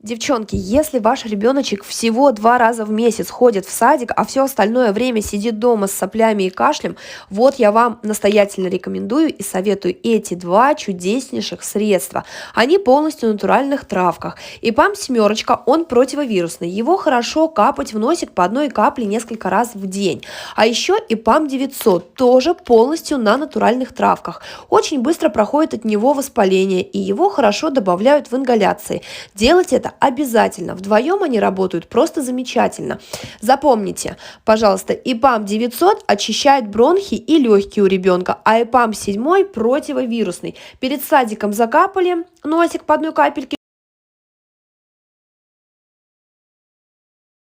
Девчонки, если ваш ребеночек всего 2 раза в месяц ходит в садик, а все остальное время сидит дома с соплями и кашлем, вот я вам настоятельно рекомендую и советую эти два чудеснейших средства. Они полностью на натуральных травках. ИПАМ семерочка, он противовирусный. Его хорошо капать в носик по одной капле несколько раз в день. А еще ИПАМ 900, тоже полностью на натуральных травках. Очень быстро проходит от него воспаление, и его хорошо добавляют в ингаляции. Делать это обязательно. Вдвоем они работают просто замечательно. Запомните, пожалуйста, ИПАМ 900 очищает бронхи и легкие у ребенка, а ИПАМ 7 противовирусный. Перед садиком закапали носик по одной капельке,